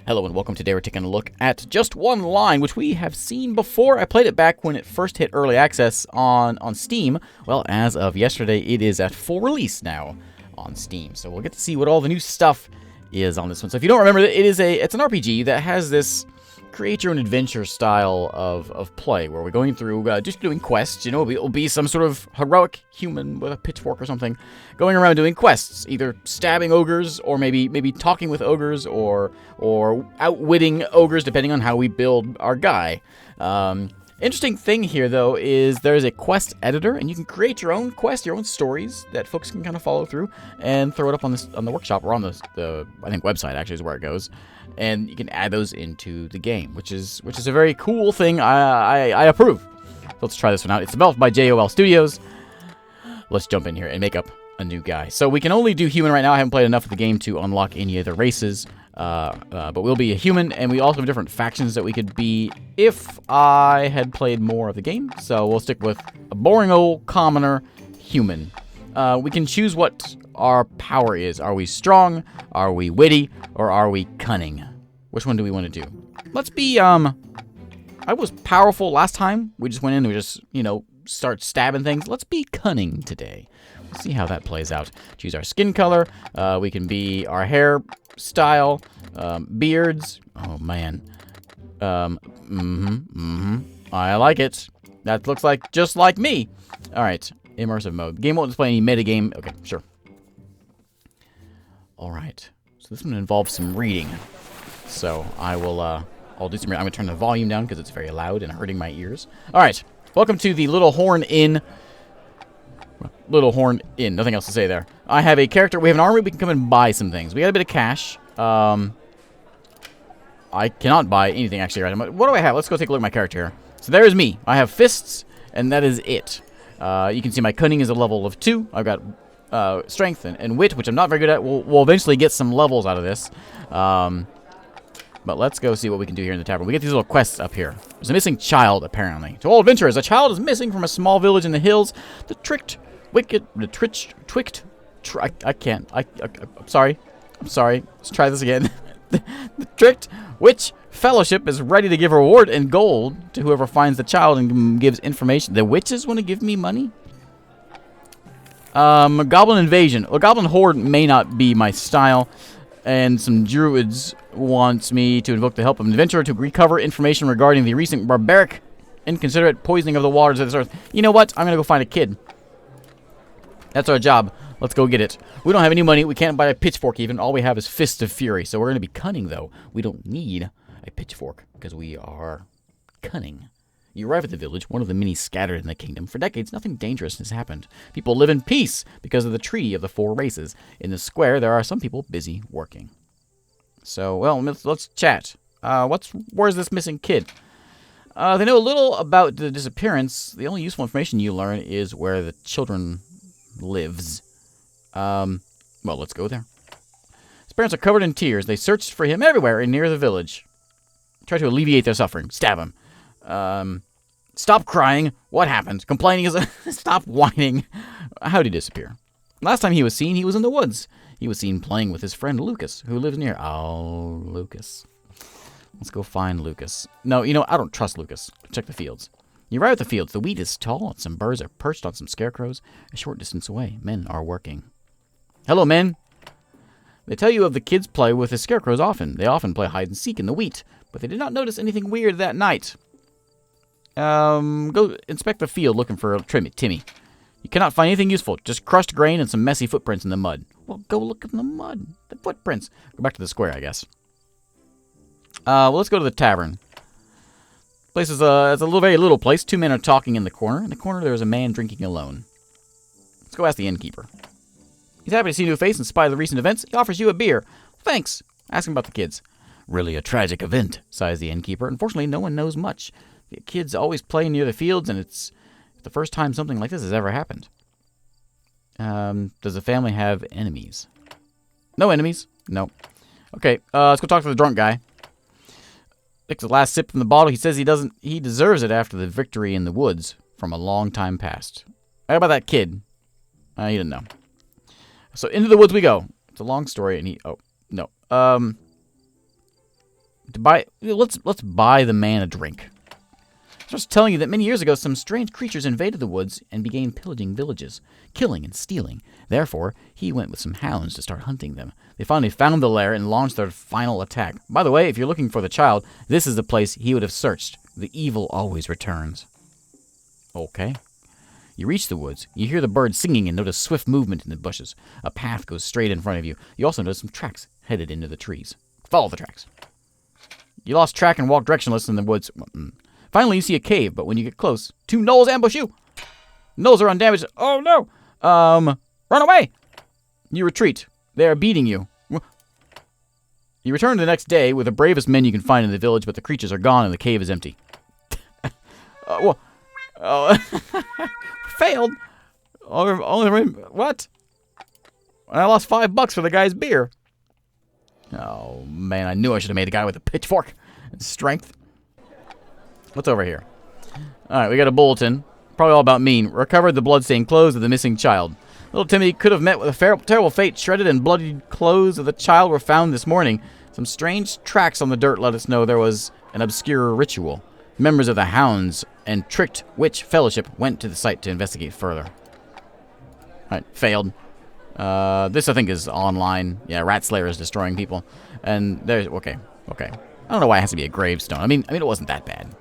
Hello and welcome. Today we're taking a look at Just One Line, which we have seen before. I played it back when it first hit early access on Steam. Well, as of yesterday, it is at full release now on Steam. So we'll get to see what all the new stuff is on this one. So if you don't remember, it's an RPG that has this create your own adventure style of play, where we're going through just doing quests. You know, it'll be some sort of heroic human with a pitchfork or something, going around doing quests, either stabbing ogres or maybe talking with ogres or outwitting ogres, depending on how we build our guy. Interesting thing here, though, is there's a quest editor, and you can create your own quest, your own stories that folks can kind of follow through and throw it up on the workshop, or on the I think website actually is where it goes, and you can add those into the game, which is a very cool thing. I approve. So let's try this one out. It's developed by JOL Studios. Let's jump in here and make up a new guy. So we can only do human right now. I haven't played enough of the game to unlock any other races. But we'll be a human, and we also have different factions that we could be if I had played more of the game. So we'll stick with a boring old commoner human. We can choose what our power is. Are we strong? Are we witty? Or are we cunning? Which one do we want to do? Let's be, I was powerful last time. We just went in and we just, start stabbing things. Let's be cunning today. Let's see how that plays out. Choose our skin color. We can be our hair style, beards. Oh man. I like it. That looks like just like me. All right. Immersive mode. Game won't display any metagame. Okay, sure. All right. So this one involves some reading. So I'll do some. I'm gonna turn the volume down because it's very loud and hurting my ears. All right. Welcome to the Little Horn Inn. Little Horn Inn. Nothing else to say there. I have a character. We have an army. We can come and buy some things. We got a bit of cash. I cannot buy anything actually right now. What do I have? Let's go take a look at my character here. So there's me. I have fists, and that is it. You can see my cunning is a level of 2. I've got strength and wit, which I'm not very good at. We'll eventually get some levels out of this. But let's go see what we can do here in the tavern. We get these little quests up here. There's a missing child, apparently. To all adventurers, a child is missing from a small village in the hills. The I'm sorry. Let's try this again. The tricked witch fellowship is ready to give reward and gold to whoever finds the child and gives information. The witches want to give me money? Goblin invasion. Well, goblin horde may not be my style. And some druids wants me to invoke the help of an adventurer to recover information regarding the recent barbaric, inconsiderate poisoning of the waters of this earth. You know what? I'm going to go find a kid. That's our job. Let's go get it. We don't have any money. We can't buy a pitchfork even. All we have is fists of fury. So we're going to be cunning, though. We don't need a pitchfork because we are cunning. You arrive at the village, one of the many scattered in the kingdom. For decades, nothing dangerous has happened. People live in peace because of the Treaty of the Four Races. In the square, there are some people busy working. So, well, let's chat. Where's this missing kid? They know a little about the disappearance. The only useful information you learn is where the children lives. Well, let's go there. His parents are covered in tears. They searched for him everywhere and near the village. Try to alleviate their suffering. Stab him. Stop crying. What happened? Complaining is stop whining. How'd he disappear? Last time he was seen, he was in the woods. He was seen playing with his friend Lucas, who lives near. Oh, Lucas. Let's go find Lucas. No, I don't trust Lucas. Check the fields. You arrive at the fields. The wheat is tall, and some birds are perched on some scarecrows. A short distance away, men are working. Hello, men. They tell you of the kids play with the scarecrows often. They often play hide and seek in the wheat, but they did not notice anything weird that night. Go inspect the field looking for Timmy. You cannot find anything useful. Just crushed grain and some messy footprints in the mud. Well, go look in the mud. The footprints. Go back to the square, I guess. Well, let's go to the tavern. Place is it's a very little place. 2 men are talking in the corner. In the corner, there is a man drinking alone. Let's go ask the innkeeper. He's happy to see a new face in spite of the recent events. He offers you a beer. Thanks. Ask him about the kids. Really a tragic event, sighs the innkeeper. Unfortunately, no one knows much. The kids always play near the fields, and it's the first time something like this has ever happened. Does the family have enemies? No enemies? No. Okay, let's go talk to the drunk guy. Takes the last sip from the bottle. He says he deserves it after the victory in the woods from a long time past. How about that kid? He didn't know. So into the woods we go. It's a long story, and oh, no. Let's buy the man a drink. I was telling you that many years ago, some strange creatures invaded the woods and began pillaging villages, killing and stealing. Therefore, he went with some hounds to start hunting them. They finally found the lair and launched their final attack. By the way, if you're looking for the child, this is the place he would have searched. The evil always returns. Okay. You reach the woods. You hear the birds singing and notice swift movement in the bushes. A path goes straight in front of you. You also notice some tracks headed into the trees. Follow the tracks. You lost track and walked directionless in the woods. Finally, you see a cave, but when you get close, 2 gnolls ambush you. Gnolls are undamaged. Oh, no. Run away. You retreat. They are beating you. You return the next day with the bravest men you can find in the village, but the creatures are gone and the cave is empty. Failed. What? I lost $5 for the guy's beer. Oh, man, I knew I should have made the guy with a pitchfork and strength. What's over here? Alright, we got a bulletin. Probably all about me. Recovered the bloodstained clothes of the missing child. Little Timmy could have met with a terrible fate. Shredded and bloodied clothes of the child were found this morning. Some strange tracks on the dirt let us know there was an obscure ritual. Members of the Hounds and Tricked Witch Fellowship went to the site to investigate further. Alright, failed. This, I think, is online. Yeah, Rat Slayer is destroying people. And there's... Okay. I don't know why it has to be a gravestone. I mean, it wasn't that bad.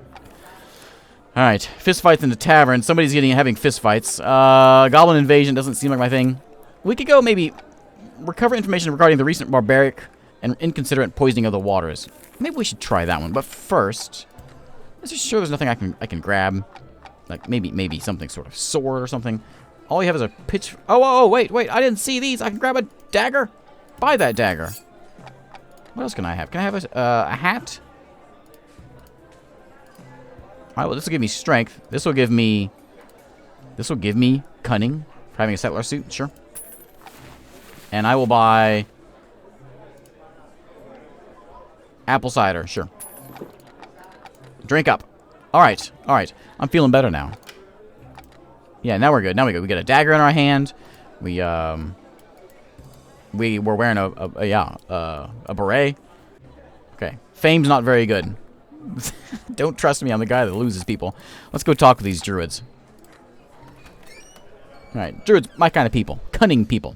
Alright, fistfights in the tavern. Somebody's having fistfights. Goblin invasion doesn't seem like my thing. We could go maybe recover information regarding the recent barbaric and inconsiderate poisoning of the waters. Maybe we should try that one. But first, let's just sure there's nothing I can grab. Like maybe something sort of sword or something. All you have is a pitch. Oh, wait. I didn't see these. I can grab a dagger. Buy that dagger. What else can I have? Can I have a hat? Alright, well, this will give me strength. This will give me cunning for having a settler suit, sure. And I will buy apple cider, sure. Drink up. Alright. I'm feeling better now. Yeah, now we're good. We got a dagger in our hand. We were wearing a beret. Okay. Fame's not very good. Don't trust me, I'm the guy that loses people. Let's go talk with these druids. Alright, druids, my kind of people. Cunning people.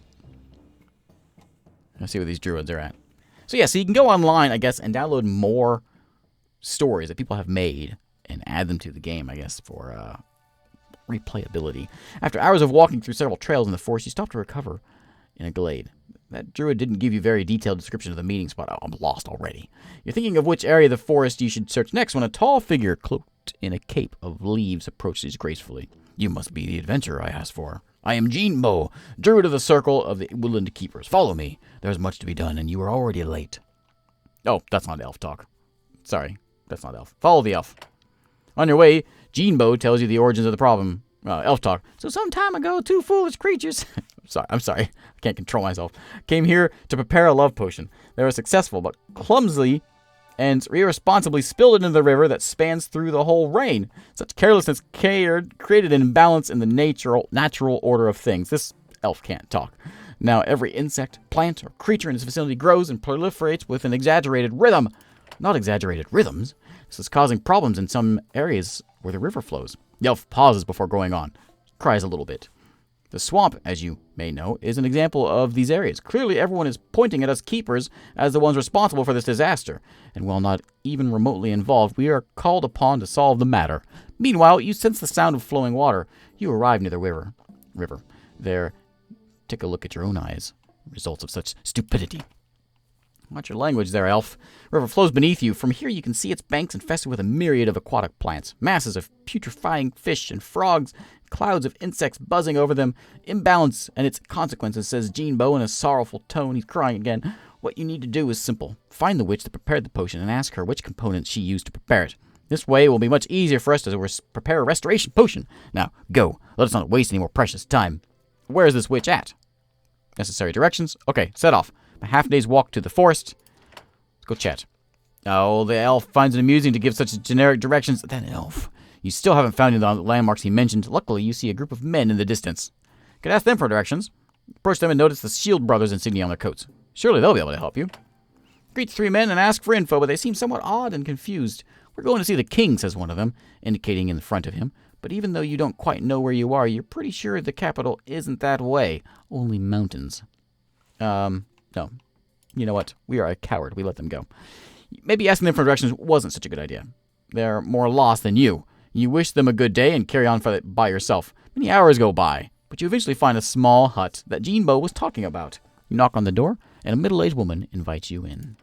Let's see where these druids are at. So yeah, so you can go online, I guess, and download more stories that people have made and add them to the game, I guess, for replayability. After hours of walking through several trails in the forest, you stop to recover in a glade. That druid didn't give you a very detailed description of the meeting spot. Oh, I'm lost already. You're thinking of which area of the forest you should search next when a tall figure cloaked in a cape of leaves approaches gracefully. You must be the adventurer I asked for. I am Jeanbo, druid of the Circle of the Woodland Keepers. Follow me. There's much to be done, and you are already late. Oh, that's not elf talk. Sorry, that's not elf. Follow the elf. On your way, Jeanbo tells you the origins of the problem. Elf talk. So some time ago, 2 foolish creatures... I'm sorry. I can't control myself. Came here to prepare a love potion. They were successful, but clumsily and irresponsibly spilled it into the river that spans through the whole rain. Such carelessness created an imbalance in the natural order of things. This elf can't talk. Now every insect, plant, or creature in this vicinity grows and proliferates with an exaggerated rhythm. Not exaggerated rhythms. This is causing problems in some areas where the river flows. The elf pauses before going on. Cries a little bit. The swamp, as you may know, is an example of these areas. Clearly, everyone is pointing at us keepers as the ones responsible for this disaster. And while not even remotely involved, we are called upon to solve the matter. Meanwhile, you sense the sound of flowing water. You arrive near the river. There, take a look at your own eyes. Results of such stupidity. Watch your language there, elf. River flows beneath you. From here you can see its banks infested with a myriad of aquatic plants. Masses of putrefying fish and frogs. Clouds of insects buzzing over them. Imbalance and its consequences, says Jeanbo in a sorrowful tone. He's crying again. What you need to do is simple. Find the witch that prepared the potion and ask her which components she used to prepare it. This way it will be much easier for us to prepare a restoration potion. Now, go. Let us not waste any more precious time. Where is this witch at? Necessary directions? Okay, set off. A half day's walk to the forest. Let's go chat. Oh, the elf finds it amusing to give such generic directions. That elf. You still haven't found the landmarks he mentioned. Luckily, you see a group of men in the distance. You can ask them for directions. Approach them and notice the Shield Brothers insignia on their coats. Surely they'll be able to help you. Greet the three men and ask for info, but they seem somewhat odd and confused. We're going to see the king, says one of them, indicating in the front of him. But even though you don't quite know where you are, you're pretty sure the capital isn't that way. Only mountains. No. You know what? We are a coward. We let them go. Maybe asking them for directions wasn't such a good idea. They're more lost than you. You wish them a good day and carry on by yourself. Many hours go by, but you eventually find a small hut that Jinbo was talking about. You knock on the door, and a middle-aged woman invites you in.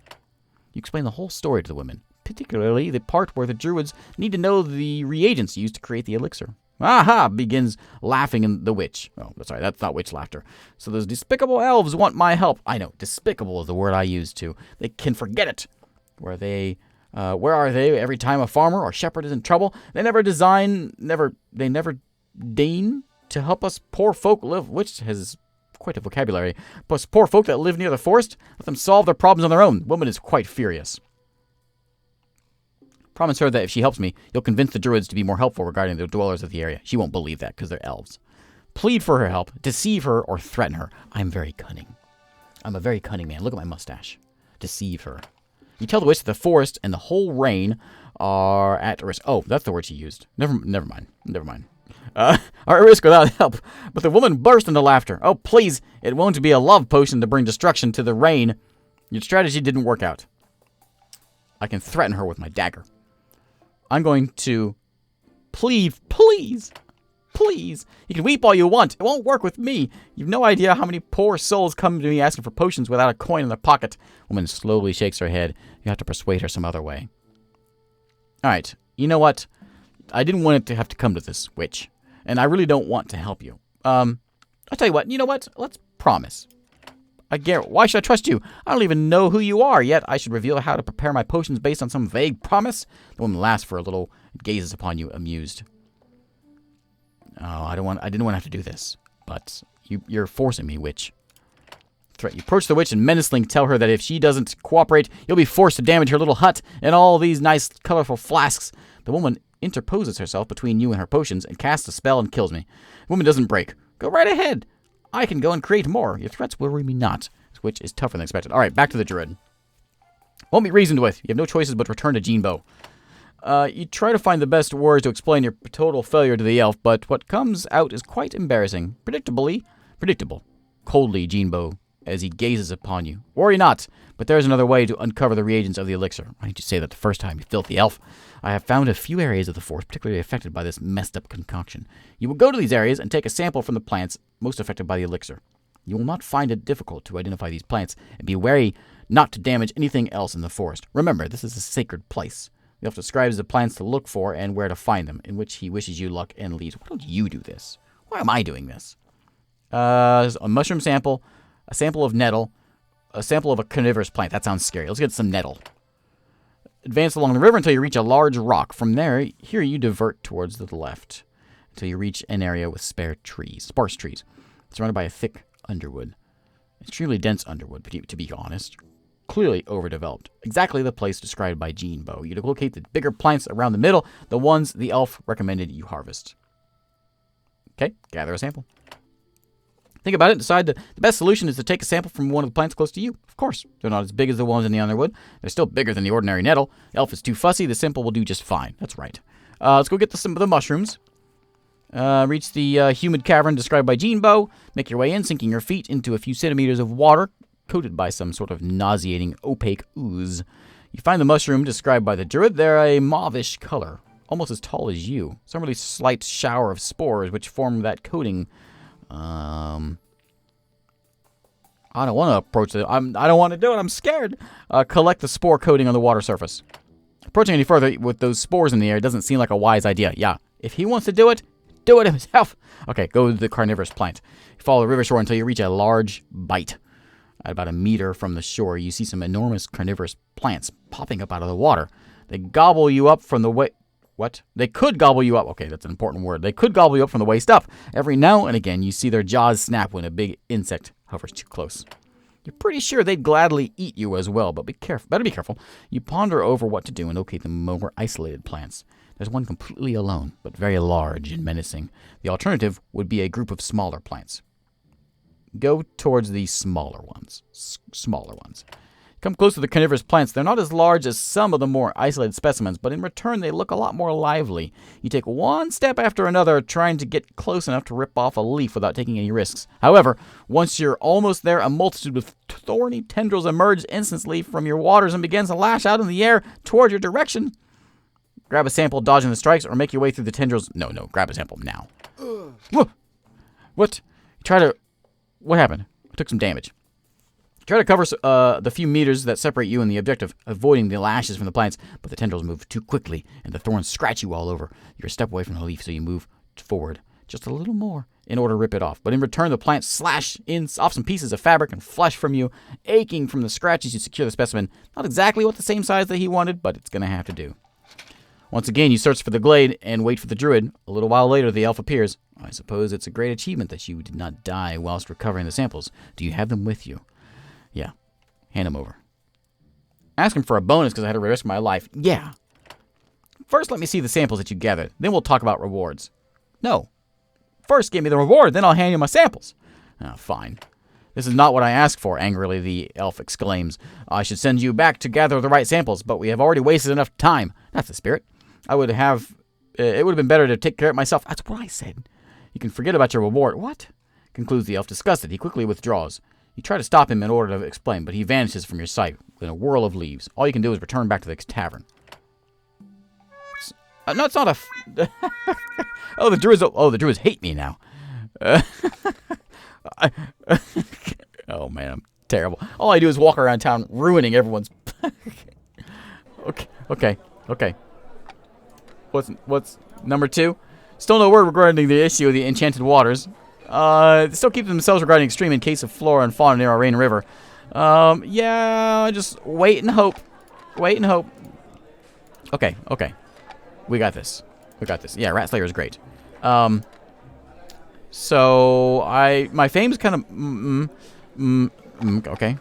You explain the whole story to the women, particularly the part where the druids need to know the reagents used to create the elixir. Aha! Begins laughing in the witch. Oh, sorry, that's not witch laughter. So those despicable elves want my help. I know, despicable is the word I use too. They can forget it. Where are they every time a farmer or shepherd is in trouble? They never deign to help us poor folk live, which has quite a vocabulary. But poor folk that live near the forest, let them solve their problems on their own. The woman is quite furious. Promise her that if she helps me, you'll convince the druids to be more helpful regarding the dwellers of the area. She won't believe that because they're elves. Plead for her help, deceive her, or threaten her. I'm very cunning. I'm a very cunning man. Look at my mustache. Deceive her. You tell the witch that the forest and the whole rain are at risk. Oh, that's the word she used. Never mind. Are at risk without help. But the woman burst into laughter. Oh, please. It won't be a love potion to bring destruction to the rain. Your strategy didn't work out. I can threaten her with my dagger. I'm going to plead, please. You can weep all you want. It won't work with me. You've no idea how many poor souls come to me asking for potions without a coin in their pocket. Woman slowly shakes her head. You have to persuade her some other way. All right. You know what? I didn't want it to have to come to this, witch. And I really don't want to help you. I'll tell you what. You know what? Let's promise. Why should I trust you? I don't even know who you are, yet I should reveal how to prepare my potions based on some vague promise? The woman laughs for a little and gazes upon you, amused. Oh, I didn't want to have to do this, but you're forcing me, witch. You approach the witch and menacingly tell her that if she doesn't cooperate, you'll be forced to damage her little hut and all these nice, colorful flasks. The woman interposes herself between you and her potions and casts a spell and kills me. The woman doesn't break. Go right ahead. I can go and create more. Your threats worry me not. This witch is tougher than expected. All right, back to the druid. Won't be reasoned with. You have no choices but return to Jinbo. You try to find the best words to explain your total failure to the elf, but what comes out is quite embarrassing. Predictable. Coldly, Jinbo, as he gazes upon you. Worry not, but there is another way to uncover the reagents of the elixir. Why didn't you say that the first time, you filthy elf? I have found a few areas of the forest particularly affected by this messed up concoction. You will go to these areas and take a sample from the plants most affected by the elixir. You will not find it difficult to identify these plants, and be wary not to damage anything else in the forest. Remember, this is a sacred place. The elf describes the plants to look for and where to find them, in which he wishes you luck and leads. Why don't you do this? Why am I doing this? A mushroom sample, a sample of nettle, a sample of a carnivorous plant. That sounds scary. Let's get some nettle. Advance along the river until you reach a large rock. From there, here you divert towards the left until you reach an area with sparse trees, surrounded by a thick underwood. Extremely dense underwood, to be honest. Clearly overdeveloped. Exactly the place described by Jinbo. You locate the bigger plants around the middle, the ones the elf recommended you harvest. Okay, gather a sample. Think about it. Decide the best solution is to take a sample from one of the plants close to you. Of course, they're not as big as the ones in the underwood. They're still bigger than the ordinary nettle. The elf is too fussy. The sample will do just fine. That's right. Let's go get some of the mushrooms. Reach the humid cavern described by Jinbo. Make your way in, sinking your feet into a few centimeters of water, coated by some sort of nauseating, opaque ooze. You find the mushroom described by the druid. They're a mauvish color, almost as tall as you. Some really slight shower of spores which form that coating. I don't want to approach it. I don't want to do it. I'm scared. Collect the spore coating on the water surface. Approaching any further with those spores in the air doesn't seem like a wise idea. Yeah, if he wants to do it himself. Okay, go to the carnivorous plant. You follow the river shore until you reach a large bite. At about a meter from the shore, you see some enormous carnivorous plants popping up out of the water. They gobble you up from the way... What? They could gobble you up. Okay, that's an important word. They could gobble you up from the waist up. Every now and again, you see their jaws snap when a big insect hovers too close. You're pretty sure they'd gladly eat you as well, but better be careful. You ponder over what to do and locate the more isolated plants. There's one completely alone, but very large and menacing. The alternative would be a group of smaller plants. Go towards the smaller ones. Come close to the carnivorous plants. They're not as large as some of the more isolated specimens, but in return they look a lot more lively. You take one step after another, trying to get close enough to rip off a leaf without taking any risks. However, once you're almost there, a multitude of thorny tendrils emerge instantly from your waters and begins to lash out in the air toward your direction. Grab a sample, dodging the strikes, or make your way through the tendrils. No, grab a sample now. What? What happened? I took some damage. Try to cover the few meters that separate you and the objective, avoiding the lashes from the plants, but the tendrils move too quickly, and the thorns scratch you all over. You're a step away from the leaf, so you move forward just a little more in order to rip it off. But in return, the plants slash off some pieces of fabric and flesh from you, aching from the scratches. You secure the specimen. Not exactly what the same size that he wanted, but it's going to have to do. Once again, you search for the glade and wait for the druid. A little while later, the elf appears. I suppose it's a great achievement that you did not die whilst recovering the samples. Do you have them with you? Yeah. Hand him over. Ask him for a bonus because I had to risk my life. Yeah. First, let me see the samples that you gathered. Then we'll talk about rewards. No. First, give me the reward. Then I'll hand you my samples. Oh, fine. This is not what I asked for, angrily the elf exclaims. I should send you back to gather the right samples, but we have already wasted enough time. That's the spirit. It would have been better to take care of it myself. That's what I said. You can forget about your reward. What? Concludes the elf, disgusted. He quickly withdraws. You try to stop him in order to explain, but he vanishes from your sight in a whirl of leaves. All you can do is return back to the tavern. No, it's not a... the druids hate me now. Oh, man, I'm terrible. All I do is walk around town ruining everyone's... Okay. What's number 2? Still no word regarding the issue of the enchanted waters. Still keep themselves regarding extreme in case of flora and fauna near our Rain River. Yeah, just wait and hope. Okay. We got this. Yeah, Rat Slayer is great. So my fame's kind of okay.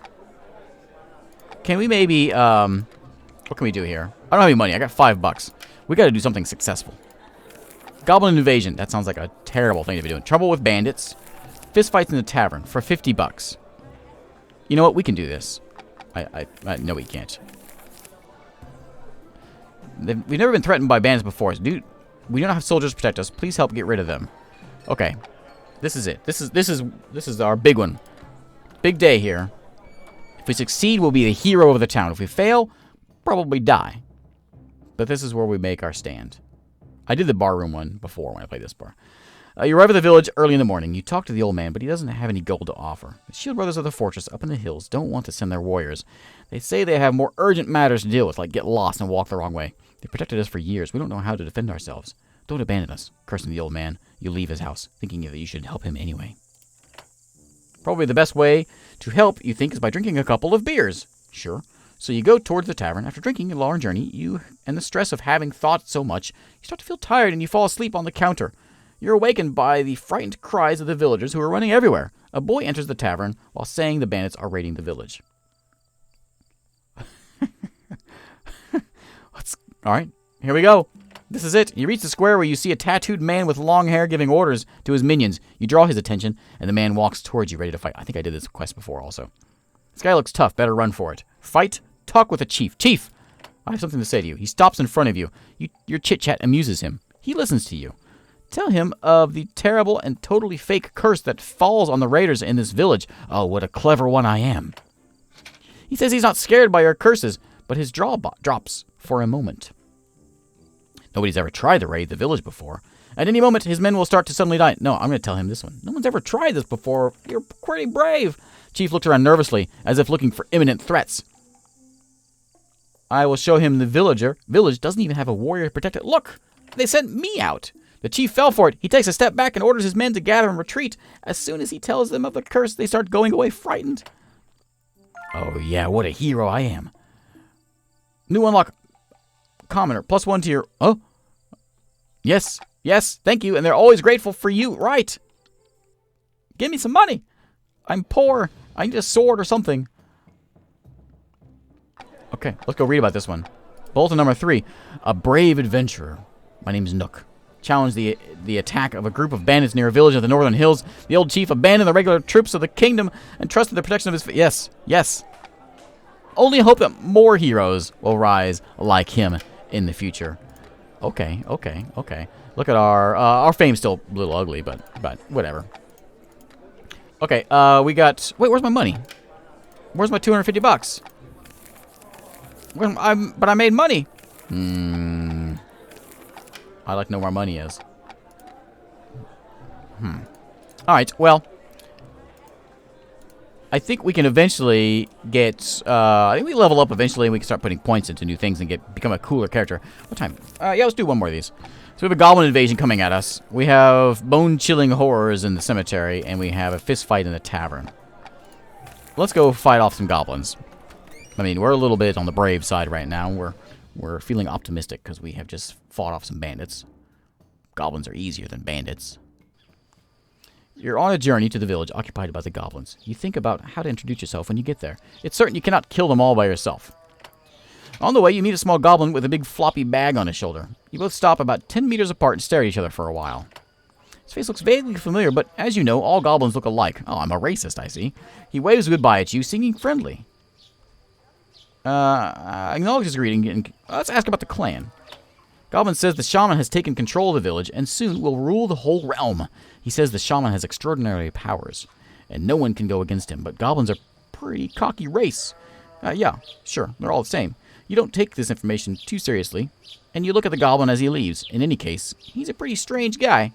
Can we maybe what can we do here? I don't have any money. I got $5. We got to do something successful. Goblin invasion. That sounds like a terrible thing to be doing. Trouble with bandits. Fist fights in the tavern for $50. You know what? We can do this. No, we can't. We've never been threatened by bandits before. Dude, we don't have soldiers to protect us. Please help get rid of them. Okay. This is it. This is our big one. Big day here. If we succeed, we'll be the hero of the town. If we fail, probably die. But this is where we make our stand. I did the barroom one before when I played this bar. You arrive at the village early in the morning. You talk to the old man, but he doesn't have any gold to offer. The Shield Brothers of the fortress up in the hills don't want to send their warriors. They say they have more urgent matters to deal with, like get lost and walk the wrong way. They protected us for years. We don't know how to defend ourselves. Don't abandon us. Cursing the old man, you leave his house, thinking that you should help him anyway. Probably the best way to help, you think, is by drinking a couple of beers. Sure. So you go towards the tavern. After drinking a long journey, you and the stress of having thought so much, you start to feel tired and you fall asleep on the counter. You're awakened by the frightened cries of the villagers who are running everywhere. A boy enters the tavern while saying the bandits are raiding the village. All right, here we go. This is it. You reach the square where you see a tattooed man with long hair giving orders to his minions. You draw his attention, and the man walks towards you ready to fight. I think I did this quest before also. This guy looks tough. Better run for it. Fight. Talk with the chief. Chief, I have something to say to you. He stops in front of you. Your chit-chat amuses him. He listens to you. Tell him of the terrible and totally fake curse that falls on the raiders in this village. Oh, what a clever one I am. He says he's not scared by your curses, but his jaw drops for a moment. Nobody's ever tried to raid the village before. At any moment, his men will start to suddenly die. No, I'm going to tell him this one. No one's ever tried this before. You're pretty brave. Chief looks around nervously, as if looking for imminent threats. I will show him the village doesn't even have a warrior to protect it. Look, they sent me out. The chief fell for it. He takes a step back and orders his men to gather and retreat. As soon as he tells them of the curse, they start going away frightened. Oh yeah, what a hero I am. New unlock. Commoner, +1 to your... Oh. Yes, thank you. And they're always grateful for you. Right. Give me some money. I'm poor. I need a sword or something. Okay, let's go read about this one. Bulletin number 3. A brave adventurer. My name's Nook. Challenged the attack of a group of bandits near a village of the northern hills. The old chief abandoned the regular troops of the kingdom and trusted the protection of his... Yes. only hope that more heroes will rise like him in the future. Okay. Look at our fame's still a little ugly, but whatever. Okay, we got... Wait, where's my money? Where's my $250? But I made money. I'd like to know where our money is. Alright, well... I think we can eventually get... I think we level up eventually and we can start putting points into new things and become a cooler character. What time? Yeah, let's do one more of these. So we have a goblin invasion coming at us. We have bone-chilling horrors in the cemetery, and we have a fist fight in the tavern. Let's go fight off some goblins. I mean, we're a little bit on the brave side right now. We're feeling optimistic because we have just fought off some bandits. Goblins are easier than bandits. You're on a journey to the village occupied by the goblins. You think about how to introduce yourself when you get there. It's certain you cannot kill them all by yourself. On the way, you meet a small goblin with a big floppy bag on his shoulder. You both stop about 10 meters apart and stare at each other for a while. His face looks vaguely familiar, but as you know, all goblins look alike. Oh, I'm a racist, I see. He waves goodbye at you, singing friendly. Acknowledge his greeting, and let's ask about the clan. Goblin says the shaman has taken control of the village and soon will rule the whole realm. He says the shaman has extraordinary powers, and no one can go against him, but goblins are a pretty cocky race. Yeah, sure, they're all the same. You don't take this information too seriously, and you look at the goblin as he leaves. In any case, he's a pretty strange guy.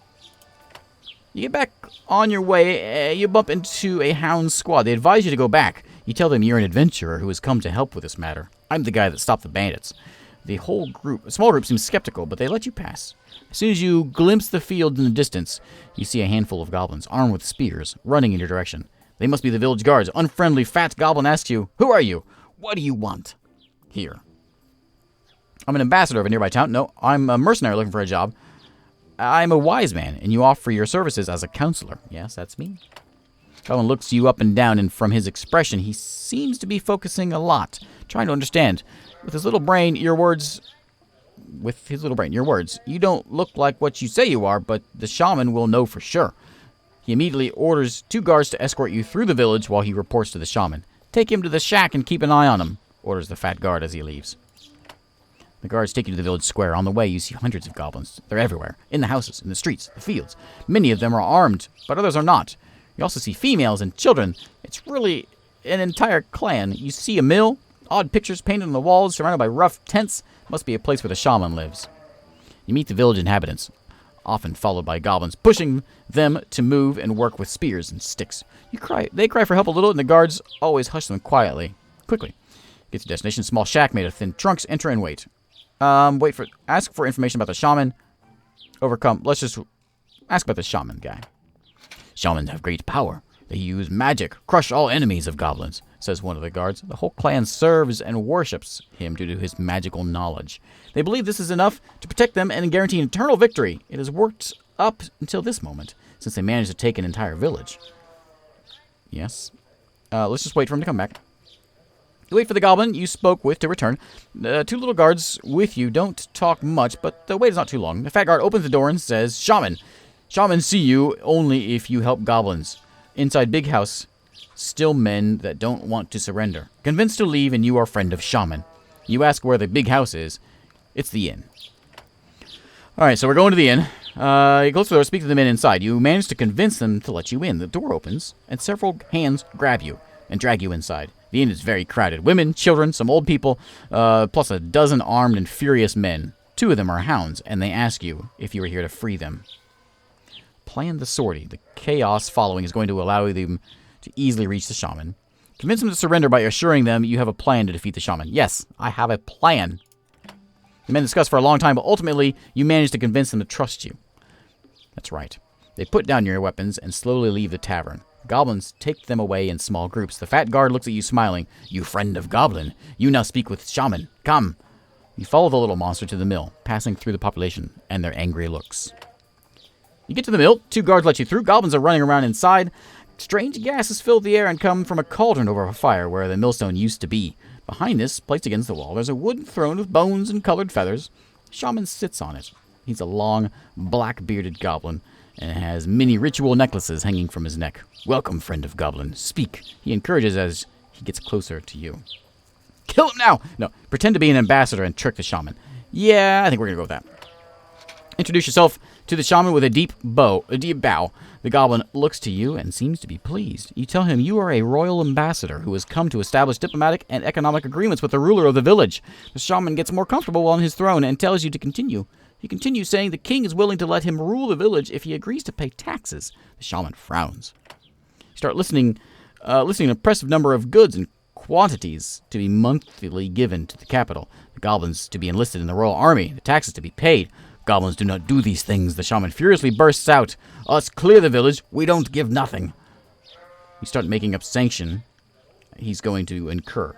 You get back on your way, you bump into a hound squad. They advise you to go back. You tell them you're an adventurer who has come to help with this matter. I'm the guy that stopped the bandits. The whole group, a small group, seems skeptical, but they let you pass. As soon as you glimpse the field in the distance, you see a handful of goblins, armed with spears, running in your direction. They must be the village guards. Unfriendly, fat goblin asks you, "Who are you? What do you want?" Here. I'm an ambassador of a nearby town. No, I'm a mercenary looking for a job. I'm a wise man, and you offer your services as a counselor. Yes, that's me. Goblin looks you up and down, and from his expression, he seems to be focusing a lot, trying to understand. With his little brain, your words... You don't look like what you say you are, but the shaman will know for sure. He immediately orders 2 guards to escort you through the village while he reports to the shaman. Take him to the shack and keep an eye on him, orders the fat guard as he leaves. The guards take you to the village square. On the way, you see hundreds of goblins. They're everywhere. In the houses, in the streets, the fields. Many of them are armed, but others are not. You also see females and children. It's really an entire clan. You see a mill, odd pictures painted on the walls, surrounded by rough tents. Must be a place where the shaman lives. You meet the village inhabitants, often followed by goblins, pushing them to move and work with spears and sticks. They cry for help a little, and the guards always hush them quickly. Get to destination, small shack made of thin trunks. Enter and wait. Ask for information about the shaman. Let's just ask about the shaman guy. Shamans have great power. They use magic, crush all enemies of goblins, says one of the guards. The whole clan serves and worships him due to his magical knowledge. They believe this is enough to protect them and guarantee eternal victory. It has worked up until this moment, since they managed to take an entire village. Yes. Let's just wait for him to come back. You wait for the goblin you spoke with to return. 2 little guards with you don't talk much, but the wait is not too long. The fat guard opens the door and says, "Shaman. Shamans see you only if you help goblins. Inside big house, still men that don't want to surrender. Convinced to leave, and you are friend of shaman. You ask where the big house is. It's the inn." Alright, so we're going to the inn. You close the door, speak to the men inside. You manage to convince them to let you in. The door opens, and several hands grab you and drag you inside. The inn is very crowded. Women, children, some old people, plus a dozen armed and furious men. 2 of them are hounds, and they ask you if you are here to free them. Plan the sortie. The chaos following is going to allow them to easily reach the shaman. Convince them to surrender by assuring them you have a plan to defeat the shaman. Yes, I have a plan. The men discuss for a long time, but ultimately you manage to convince them to trust you. That's right. They put down your weapons and slowly leave the tavern. Goblins take them away in small groups. The fat guard looks at you smiling. "You friend of Goblin. You now speak with shaman. Come." You follow the little monster to the mill, passing through the population and their angry looks. You get to the mill. 2 guards let you through. Goblins are running around inside. Strange gases fill the air and come from a cauldron over a fire where the millstone used to be. Behind this, placed against the wall, there's a wooden throne with bones and colored feathers. Shaman sits on it. He's a long, black-bearded goblin and has many ritual necklaces hanging from his neck. "Welcome, friend of Goblin. Speak," he encourages as he gets closer to you. Kill him now! No, pretend to be an ambassador and trick the shaman. Yeah, I think we're gonna go with that. Introduce yourself to the shaman with a deep bow. The goblin looks to you and seems to be pleased. You tell him you are a royal ambassador who has come to establish diplomatic and economic agreements with the ruler of the village. The shaman gets more comfortable on his throne and tells you to continue. He continues saying the king is willing to let him rule the village if he agrees to pay taxes. The shaman frowns. You start listing an impressive number of goods and quantities to be monthly given to the capital. The goblins to be enlisted in the royal army. The taxes to be paid. Goblins do not do these things. The shaman furiously bursts out. Us clear the village. We don't give nothing. You start making up sanction he's going to incur.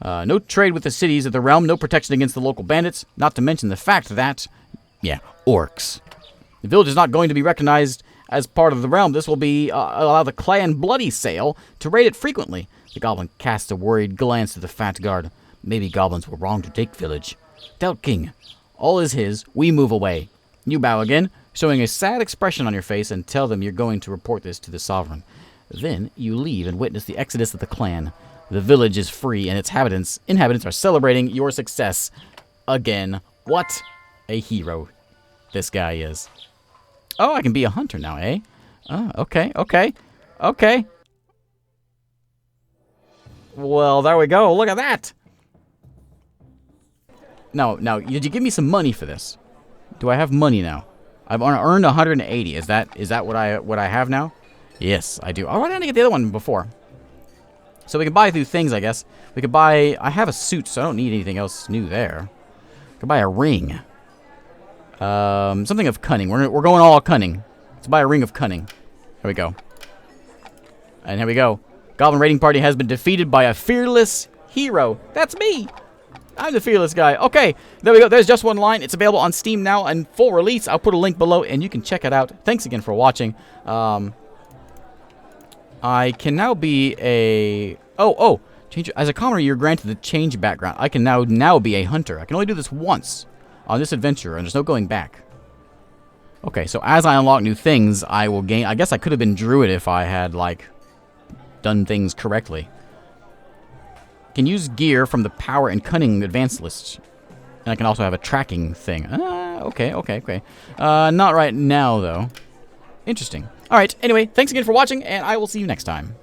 No trade with the cities of the realm. No protection against the local bandits. Not to mention the fact that, orcs. The village is not going to be recognized as part of the realm. This will be allow the clan Bloody Sale to raid it frequently. The goblin casts a worried glance at the fat guard. Maybe goblins were wrong to take village. Doubt King. All is his. We move away. You bow again, showing a sad expression on your face, and tell them you're going to report this to the sovereign. Then you leave and witness the exodus of the clan. The village is free, and its inhabitants are celebrating your success again. What a hero this guy is. Oh, I can be a hunter now, eh? Oh, okay. Well, there we go. Look at that. Now, did you give me some money for this? Do I have money now? I've earned 180. Is that what I have now? Yes, I do. Oh, why didn't I get the other one before? So we can buy through things, I guess. We could buy... I have a suit, so I don't need anything else new there. I could buy a ring. Something of cunning. We're going all cunning. Let's buy a ring of cunning. Here we go. And here we go. Goblin raiding party has been defeated by a fearless hero. That's me! I'm the fearless guy. Okay, there we go. There's just one line. It's available on Steam now and full release. I'll put a link below, and you can check it out. Thanks again for watching. I can now be a... Change. As a commoner, you're granted the change background. I can now be a hunter. I can only do this once on this adventure, and there's no going back. Okay, so as I unlock new things, I will gain... I guess I could have been druid if I had, like, done things correctly. Can use gear from the power and cunning advanced list. And I can also have a tracking thing. Okay. Not right now, though. Interesting. Alright, anyway, thanks again for watching, and I will see you next time.